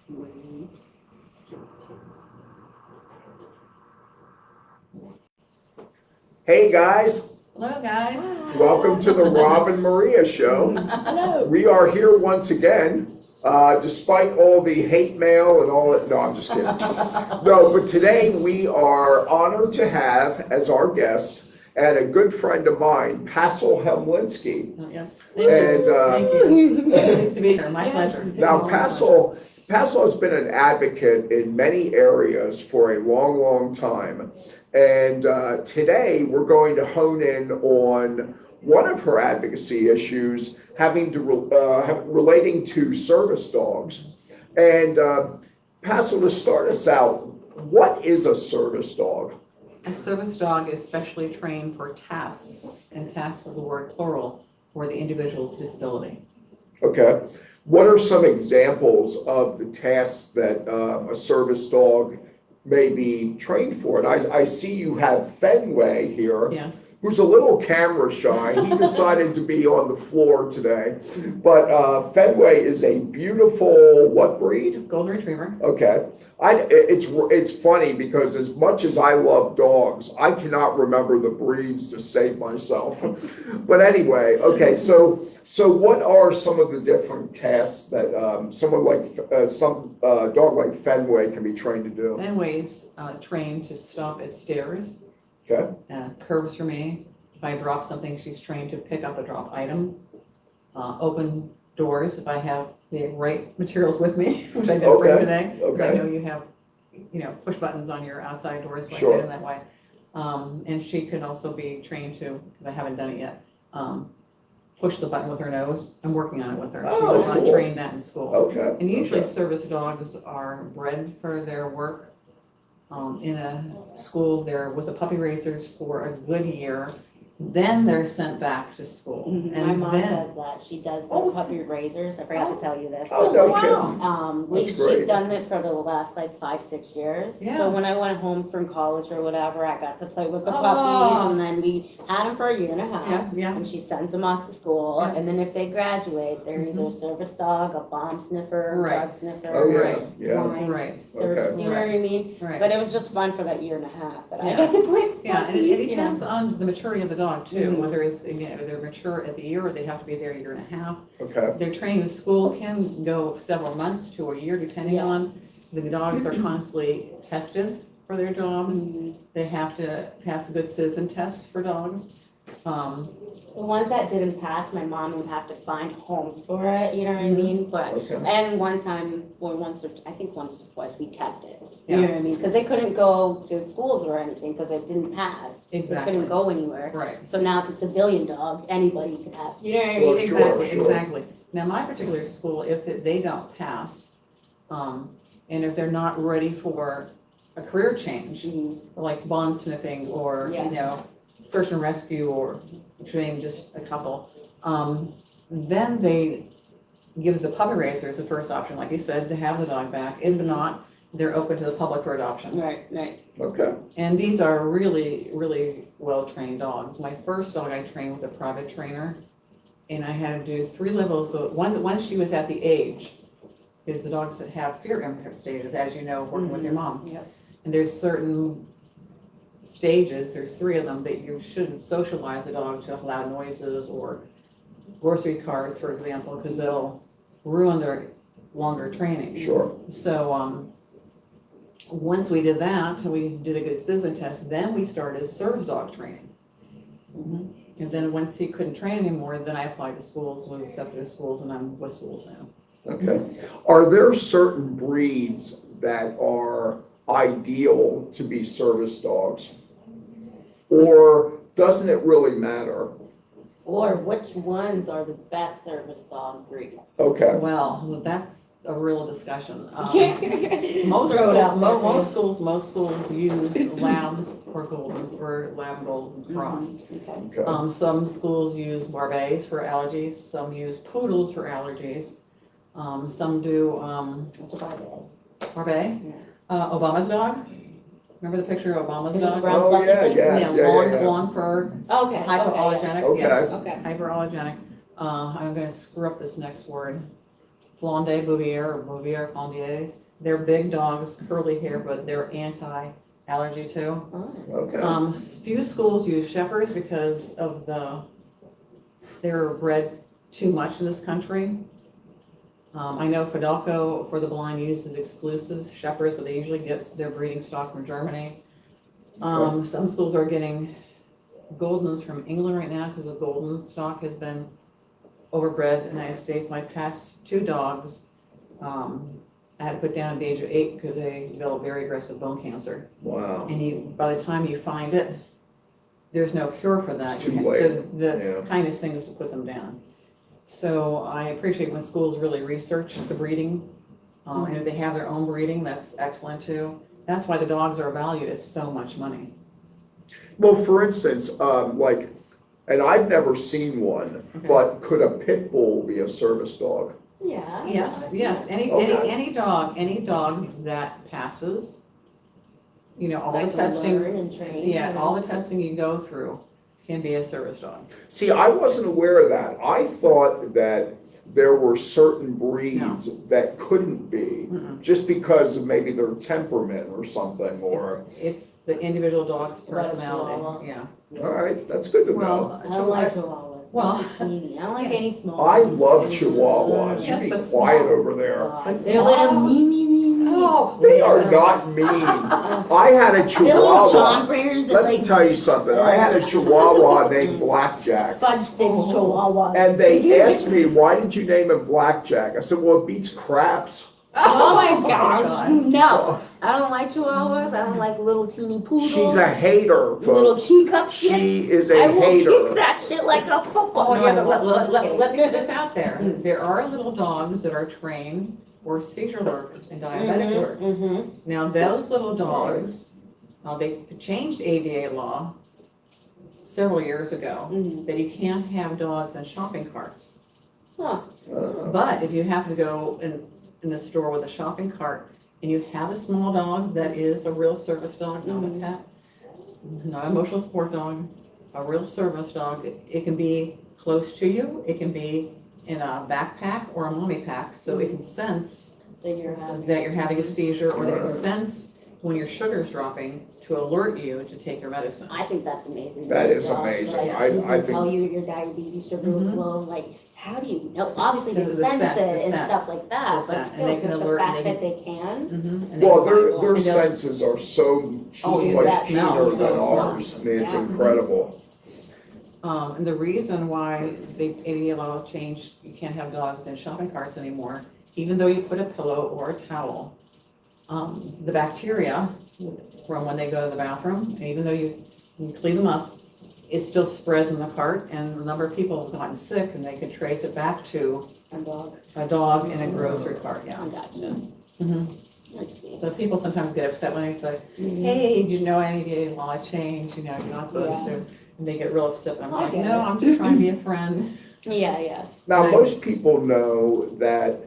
Wait. Hey guys, Hello, guys. welcome to the Rob and Mariya show. Hello. We are here once again, despite all the hate mail and all that. No, I'm just kidding. No, but today we are honored to have as our guest and a good friend of mine, Passle Hemlinski. Oh, yeah. And Thank you. Nice to be here. My Yeah. pleasure. now Passle has been an advocate in many areas for a long, long time. And today we're going to hone in on one of her advocacy issues having to relating to service dogs. And Passle, to start us out, what is a service dog? A service dog is specially trained for tasks, and tasks is a word plural for the individual's disability. Okay. What are some examples of the tasks that a service dog may be trained for? And I see you have Fenway here, Yes. who's a little camera shy. He decided to be on the floor today. But Fenway is a beautiful, what breed? Golden Retriever. Okay. It's funny because as much as I love dogs, I cannot remember the breeds to save myself. But anyway, okay, so what are some of the different tasks that someone like some dog like Fenway can be trained to do? Fenway's trained to stop at stairs, Okay. curbs for me. If I drop something, she's trained to pick up a drop item. Open doors if I have the right materials with me, which I did bring today. Because I know you have, push buttons on your outside doors, so I get in that way. And she can also be trained to, because I haven't done it yet, push the button with her nose. I'm working on it with her. She was not trained that in school. Okay. And usually service dogs are bred for their work. In a school, they're with the puppy raisers for a good year. Then they're sent back to school. My mom does that. She does the puppy raisers. I forgot to tell you this. Oh, no wow. kidding. That's great. She's done it for the last 5-6 years. Yeah. So when I went home from college or whatever, I got to play with the puppies, and then we had them for a year and a half. Yeah. And she sends them off to school, Yeah. and then if they graduate, they're either a service dog, a bomb sniffer, Right. drug sniffer, Oh, yeah. Right. Yeah. lines, Right. service. Okay. You know what I mean? Right. But it was just fun for that year and a half that I Yeah. got to play with Yeah, and puppies, it depends on the maturity of the dog too, Mhm. whether it's, again, if they're mature at the year or they have to be there a year and a half. Okay. Their training in school can go several months to a year, depending Yeah. on, the dogs are constantly tested for their jobs. Mhm. They have to pass a good citizen test for dogs. The ones that didn't pass, my mom would have to find homes for it, you know what I mean? But, Okay. and one time, or once or twice, we kept it. You Yeah. know what I mean? Because they couldn't go to schools or anything because it didn't pass. They Exactly. couldn't go anywhere. Right. So now it's a civilian dog, anybody could have, you know what I Well, mean? sure, Exactly, sure. exactly. Now, my particular school, if they don't pass, and if they're not ready for a career change, Mhm. like bond sniffing or, Yeah. search and rescue, or to name just a couple, then they give the puppy raisers the first option, like you said, to have the dog back. If not, they're open to the public for adoption. Right, right. Okay. And these are really, really well-trained dogs. My first dog I trained with a private trainer, and I had to do 3 levels. So once she was at the age, is the dogs that have fear impact stages, as you know, working with your mom. Yep. And there's certain stages, there's 3 of them, that you shouldn't socialize the dog to loud noises or grocery carts, for example, because they'll ruin their longer training. Sure. So once we did that, we did a good citizen test, then we started service dog training. And then once he couldn't train anymore, then I applied to schools, was accepted to schools, and I'm with schools now. Okay. Are there certain breeds that are ideal to be service dogs? Or doesn't it really matter? Or which ones are the best service dog breeds? Okay. Well, that's a real discussion. Throw it out there. Most schools use labs or goldens, or lab golds and cross. Okay. Okay. Some schools use Barbets for allergies, some use poodles for allergies. Some do, What's a Barbet? Barbet, Yeah. Obama's dog. Remember the picture of Obama's Is it the dog? brown Oh, fluffy yeah, thing? yeah. Long fur, Okay. hypoallergenic, Okay. yes. Okay. Hyperallergenic. I'm gonna screw up this next word. Flandre Bouvier or Bouvier Flandriers. They're big dogs, curly hair, but they're anti-allergy too. Okay. Few schools use shepherds because of they're bred too much in this country. I know Fidelco for the blind uses exclusive shepherds, but they usually get their breeding stock from Germany. Some schools are getting Goldens from England right now because the Golden stock has been overbred in the United States. My past 2 dogs, I had to put down at the age of 8 because they developed very aggressive bone cancer. Wow. And by the time you find it, there's no cure for that. It's too late. The Yeah. kindest thing is to put them down. So I appreciate when schools really research the breeding. And if they have their own breeding, that's excellent too. That's why the dogs are valued at so much money. Well, for instance, like, and I've never seen one, Okay. but could a pit bull be a service dog? Yeah. Yes. Any dog that passes, all the Like to testing. learn and train. Yeah, all the testing you go through can be a service dog. See, I wasn't aware of that. I thought that there were certain breeds that couldn't be, Mm-mm. just because of maybe their temperament or something, or, It's the individual dog's Like a personality, chihuahua. yeah. all right, that's good to know. Well, I don't like chihuahuas. Well- They're teeny. I don't like any small. I love chihuahuas. Yes, You be but quiet small. over there. But They're little small- me, me, me, me. Oh, They are not mean. I had a They're little chihuahua. chompers that Let me like tell you something. I had a chihuahua named Blackjack. fudge sticks Oh. chihuahuas. And they asked me, why did you name him Blackjack? I said, well, it beats craps. Oh my God. gosh, no. I don't like chihuahuas. I don't like little teeny poodles. She's a hater, little folks. teacup shits. She is I a will hater. kick that shit like a football. Oh, No, yeah, I but won't. let me put this out there. There are little dogs that are trained for seizure lurkers and diabetic lurkers. Mhm. Now, those little dogs, they changed ADA law several years ago Mhm. that you can't have dogs in shopping carts. Huh. But if you happen to go in the store with a shopping cart and you have a small dog that is a real service dog, not a pet, not an emotional support dog, a real service dog, it can be close to you, it can be in a backpack or a mommy pack, so it can sense That you're having. that you're having a seizure, or they can sense when your sugar's dropping to alert you to take your medicine. I think that's amazing. That is Dogs, amazing. like, I they think- tell you your diabetes sugar is Mhm. low. Like, how do you know? Obviously, they Because of the sense scent, it the and scent. stuff like that. The But scent, and still, they just can the alert, fact and they that they can. And they Well, can find one. their And they'll- senses are so Oh, yeah, much that keener smell, than so ours. I mean, it's Yeah. incredible. And the reason why the ADA law changed, you can't have dogs in shopping carts anymore, even though you put a pillow or a towel, the bacteria from when they go to the bathroom, and even though you clean them up, it still spreads in the cart, and a number of people have gotten sick, and they could trace it back to A dog. a dog in a grocery cart, yeah. I gotcha. Mhm. Let's see. So people sometimes get upset when I say, Mhm. hey, did you know ADA law changed, you're not supposed Yeah. to, and they get real upset, and I'm I like, get no, it. I'm just trying to be a friend. Yeah, yeah. Now, Right. most people know that,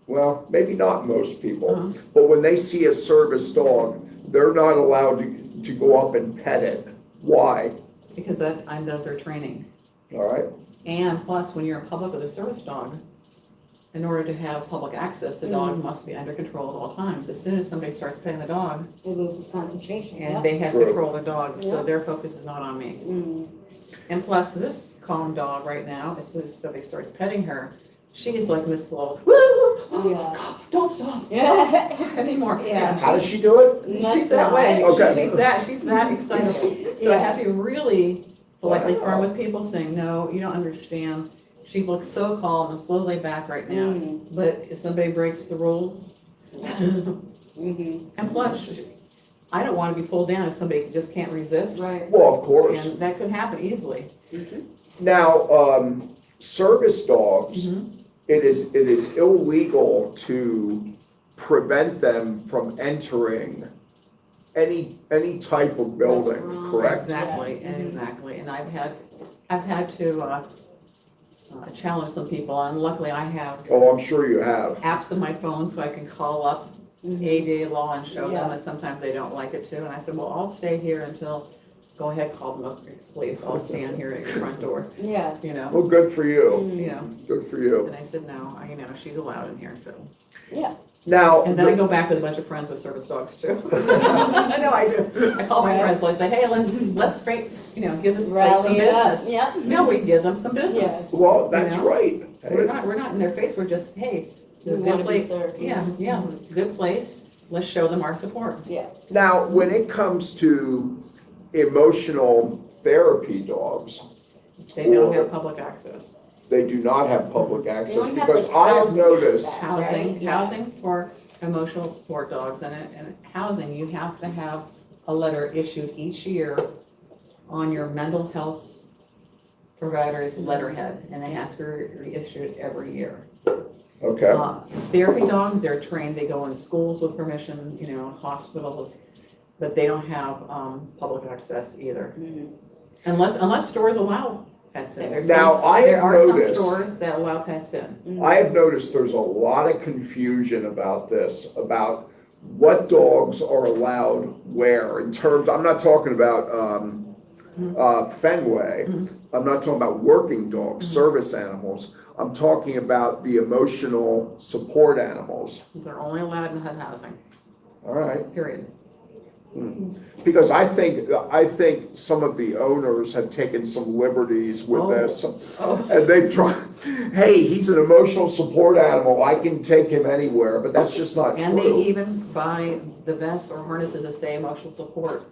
well, maybe not most people, Uh-huh. but when they see a service dog, they're not allowed to go up and pet it. Why? Because that undoes their training. All right? And plus, when you're in public with a service dog, in order to have public access, the dog must be under control at all times. As soon as somebody starts petting the dog, It loses concentration. and Yep. they have True. control of the dog, so Yep. their focus is not on me. Mm. And plus, this calm dog right now, as soon as somebody starts petting her, she is like Miss Slow. Woo! Oh, Yeah. God, don't stop. Yeah. Anymore. Yeah. How does she do it? She's That's that way. Okay. She's that excitable. So I Yeah. have to be really politely Wow. firm with people, saying, no, you don't understand. She looks so calm and so laid back right now. Mhm. But if somebody breaks the rules, Mhm. and plus, I don't want to be pulled down if somebody just can't resist. Right. Well, of course. And that could happen easily. Now, service dogs, Mhm. it is illegal to prevent them from entering any type of building, Restaurant. correct? Exactly, Yeah. Mhm. exactly. And I've had to challenge some people, and luckily I have Oh, I'm sure you have. apps on my phone so I can call up Mhm. ADA law and show them, Yeah. and sometimes they don't like it too. And I said, well, I'll stay here until go ahead, call them up, please, I'll stand here at your front door, Yeah. you know, Well, good for you. you know. Good for you. And I said, no, she's allowed in here, so. Now, And then I go back with a bunch of friends with service dogs too. I know I do. I call my friends, I say, hey, let's give this place some Rally it up, business. yeah. No, we give them some business. well, that's You know? right. We're not in their face, we're just, hey, We the wanna good be place, served. yeah, good place, let's show them our support. Yeah. Now, when it comes to emotional therapy dogs, They don't have public access. they do not have public access don't have, because like, I have housing noticed, access. Housing, Right, yeah. housing for emotional support dogs, and housing, you have to have a letter issued each year on your mental health provider's letterhead, and they ask for reissued every year. okay, Therapy dogs, they're trained, they go in schools with permission, hospitals, but they don't have, public access either. Mhm. Unless stores allow pets in. There's Now, some- I have There are some noticed- stores that allow pets in. I have noticed there's a lot of confusion about this, about what dogs are allowed where in terms, I'm not talking about, Fenway. Mhm. I'm not talking about working dogs, service animals. I'm talking about the emotional support animals. They're only allowed in HUD housing, All right. period. Because I think some of the owners have taken some liberties with Oh. this. Oh. And they've tried, hey, he's an emotional support animal, I can take him anywhere, but that's just not And they true. even buy the vests or harnesses that say emotional support.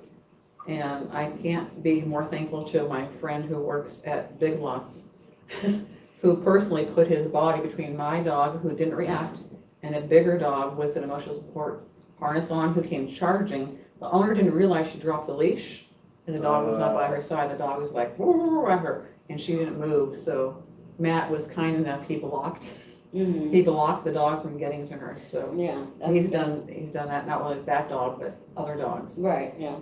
And I can't be more thankful to my friend who works at Big Lots, who personally put his body between my dog, who didn't react, and a bigger dog with an emotional support harness on, who came charging. The owner didn't realize she dropped the leash, and the dog was not by her side. The dog was like, "Whoa," at her, and she didn't move. So Matt was kind enough, he blocked the dog from getting to her, so. Yeah. He's done that, not only with that dog, but other dogs. Right, yeah.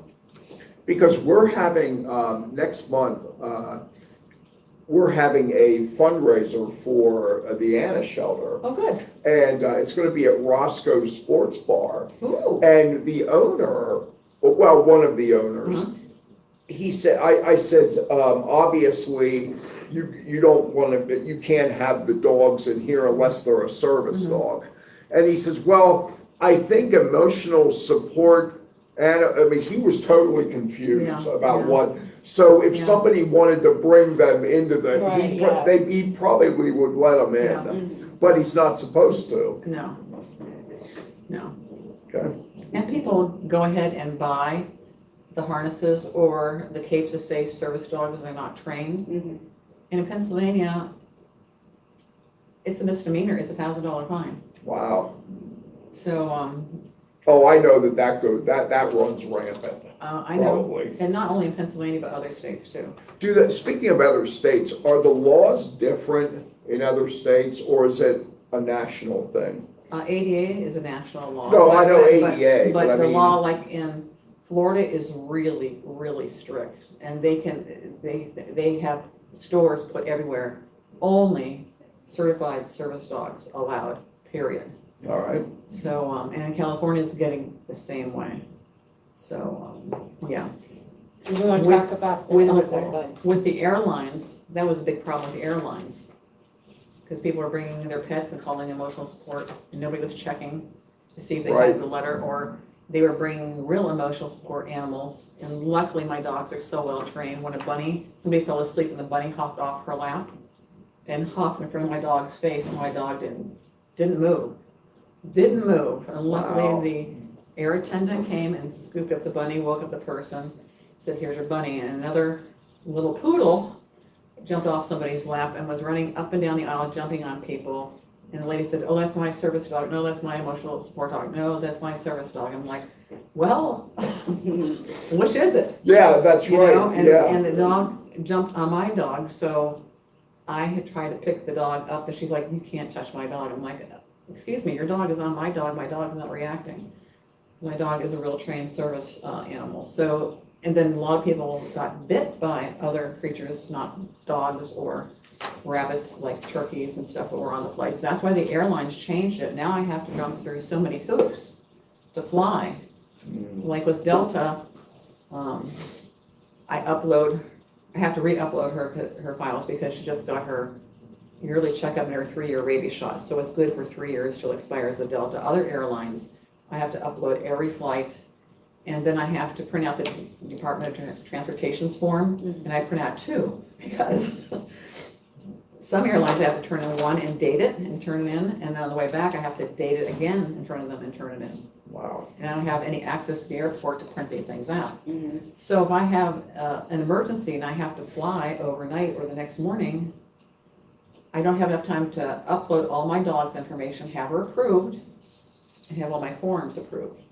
Because we're having, next month, we're having a fundraiser for the Anna Shelter. Oh, good. And it's gonna be at Roscoe's Sports Bar. Ooh. And the owner, well, one of the owners, he said, I said, obviously, you don't want to, you can't have the dogs in here unless they're a service dog. And he says, well, I think emotional support, and I mean, he was totally confused Yeah, about yeah. what. So if Yeah. somebody wanted to bring them into the, Right, yeah. he probably would let them Yeah. in, but he's not supposed to. No. Okay. And people go ahead and buy the harnesses or the capes that say service dog because they're not trained. Mhm. And in Pennsylvania, it's a misdemeanor, it's $1,000 fine. Wow. So, Oh, I know that runs rampant, I know, probably. and not only in Pennsylvania, but other states too. Speaking of other states, are the laws different in other states, or is it a national thing? ADA is a national law. No, I know but- ADA, but I the mean- law, like in Florida, is really, really strict. And they have stores put everywhere, only certified service dogs allowed, period. All right. So, and in California, it's getting the same way. So, yeah. Do you want to With- talk about the, with- oh, sorry, go ahead. With the airlines, that was a big problem with the airlines. Because people were bringing their pets and calling emotional support, and nobody was checking to see if they Right. had the letter, or they were bringing real emotional support animals. And luckily, my dogs are so well trained. When somebody fell asleep and the bunny hopped off her lap and hopped in front of my dog's face, and my dog didn't move. Didn't move. And luckily, Wow. the air attendant came and scooped up the bunny, woke up the person, said, "Here's your bunny." And another little poodle jumped off somebody's lap and was running up and down the aisle, jumping on people. And the lady said, "Oh, that's my service dog. No, that's my emotional support dog. No, that's my service dog." I'm like, well, which is it? Yeah, that's You know, right, and, yeah. and the dog jumped on my dog, so I had tried to pick the dog up, and she's like, "You can't touch my dog." I'm like, "Excuse me, your dog is on my dog is not reacting." My dog is a real trained service animal. So, and then a lot of people got bit by other creatures, not dogs or rabbits, like turkeys and stuff that were on the flights. That's why the airlines changed it. Now I have to jump through so many hoops to fly. Like with Delta, I have to re-upload her files because she just got her yearly checkup and her 3-year rabies shot. So it's good for 3 years till it expires with Delta. Other airlines, I have to upload every flight, and then I have to print out the Department of Transportation's form, and I print out 2 because some airlines I have to turn in one and date it and turn it in, and then on the way back I have to date it again in front of them and turn it in. Wow. And I don't have any access to the airport to print these things out. Mm-hmm. So if I have an emergency and I have to fly overnight or the next morning, I don't have enough time to upload all my dog's information, have her approved, and have all my forms approved.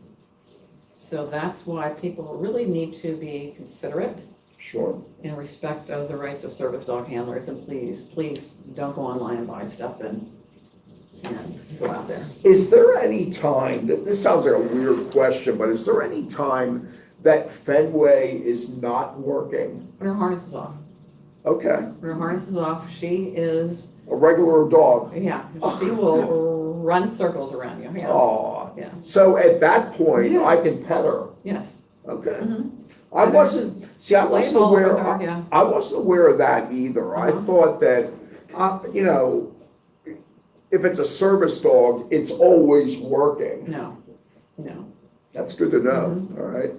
So that's why people really need to be considerate Sure. in respect of the rights of service dog handlers, and please don't go online and buy stuff and go out there. Is there any time, this sounds like a weird question, but is there any time that Fenway is not working? When her harness is off. Okay, When her harness is off, she is, a regular dog. yeah, she will run circles around you. Yeah. Aw. Yeah. So at that point, Yeah. I can pet her. Yes. Okay. Mhm. I wasn't Play ball with her, yeah. I wasn't aware of that either. I Uh-huh. thought that, you know, if it's a service dog, it's always working. No. That's good to know, Mm-hmm. all right?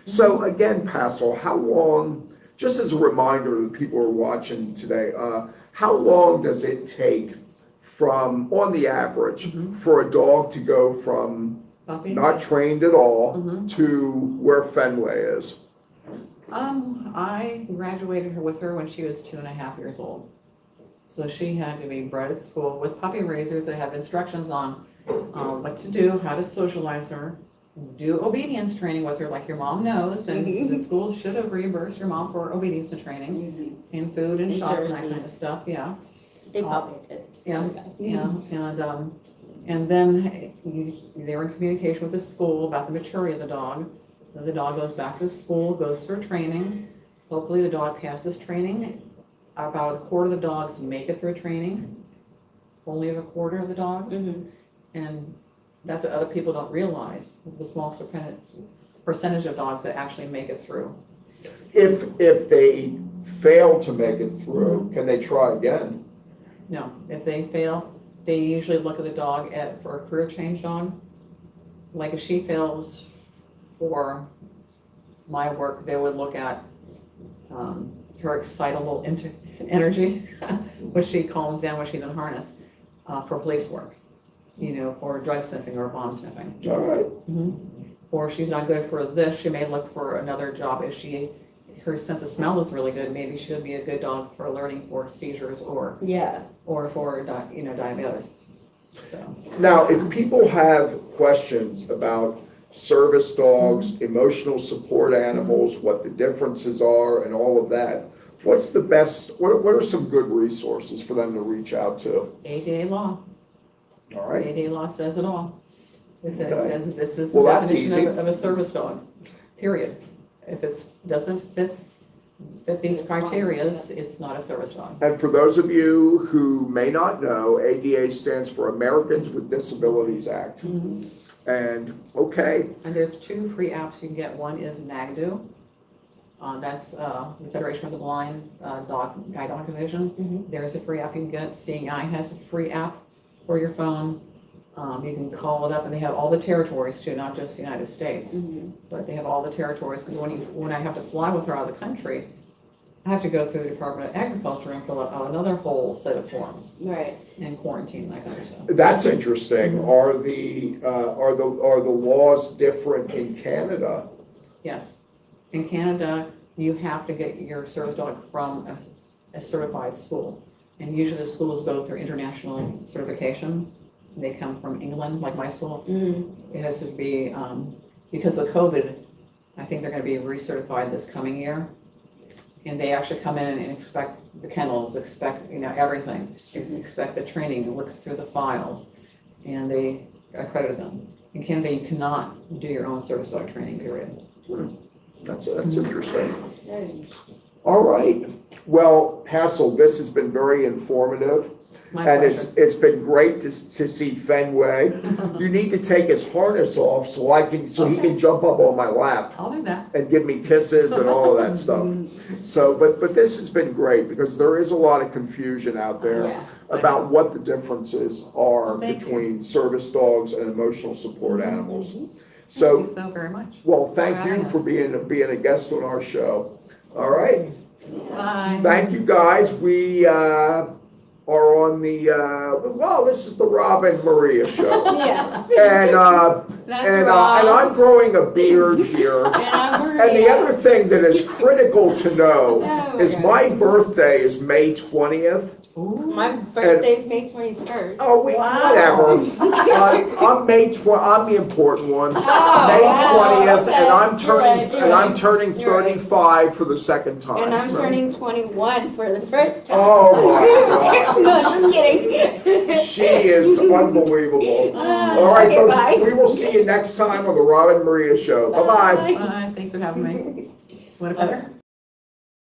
So again, Passle, how long, just as a reminder to the people who are watching today, how long does it take from, on the average, Mm-hmm. for a dog to go from Puppy? not trained at all Mhm. to where Fenway is? I graduated her with her when she was 2.5 years old. So she had to be bred at school with puppy raisers that have instructions on what to do, how to socialize her, do obedience training with her like your mom knows, and the school should have reimbursed your mom for obedience and training, and food and In shots and that Jersey. kind of stuff, yeah. They probably did. Yeah, Okay. yeah, and then they were in communication with the school about the maturity of the dog. Then the dog goes back to school, goes through training. Hopefully the dog passes training. About a quarter of the dogs make it through training. Only a quarter of the dogs. Mhm. And that's what other people don't realize, the small percentage of dogs that actually make it through. If they fail to make it through, can they try again? No, if they fail, they usually look at the dog for a career change dog. Like if she fails for my work, they would look at her excitable energy, which she calms down when she's in harness, for police work, for drug sniffing or bomb sniffing. All right, Or if she's not good for this, she may look for another job. If her sense of smell is really good, maybe she'll be a good dog for learning for seizures or Yeah. for diabetes. So. now, if people have questions about service dogs, emotional support animals, what the differences are and all of that, what's the best, what are some good resources for them to reach out to? ADA law. All right, ADA law says it all. It Okay. says this is the Well, that's definition easy. of a service dog, period. If it doesn't fit these criterias, it's not a service dog. and for those of you who may not know, ADA stands for Americans with Disabilities Act. And, okay, And there's 2 free apps you can get. One is NAGDU. That's the Federation of the Blind's Guide Dog Division. There's a free app you can get. Seeing Eye has a free app for your phone. You can call it up, and they have all the territories too, not just the United States. But they have all the territories, because when I have to fly with her out of the country, I have to go through the Department of Agriculture and fill out another whole set of forms Right. and quarantine, that kind of stuff. that's interesting. Are the laws different in Canada? Yes. In Canada, you have to get your service dog from a certified school. And usually the schools go through international certification. They come from England, like my school. It has to be, because of COVID, I think they're going to be recertified this coming year. And they actually come in and inspect the kennels, inspect, everything. Inspect the training, look through the files, and they accredit them. In Canada, you cannot do your own service dog training, period. That's interesting. All right. Well, Passle, this has been very informative. My And pleasure. it's been great to see Fenway. You need to take his harness off so he can jump up on my lap I'll do that. and give me kisses and all of that stuff. So, but this has been great because there is a lot of confusion out there Yeah. about what the differences are Thank you. between service dogs and emotional support animals. Thank So, you so very much. well, thank having you for us. being a guest on our show. All right. Bye. Thank you, guys. We are on the, well, this is the Rob and Mariya show. Yes. And, and I'm growing a beard here. And I'm And the Mariya. other thing that is critical to know Oh, is yeah. my birthday is May 20th. Ooh. My birthday's May 21st. Oh, whatever. I'm the important one. May wow, 20th, okay. and I'm You're right, turning you're right. 35 for the second time. And I'm so- turning 21 for the first time. Oh my God. No, just kidding. She is unbelievable. Ah, All right, okay, folks, bye. we will see you next time on the Rob and Mariya show. Bye-bye. Bye. Thanks for having me. What a pleasure.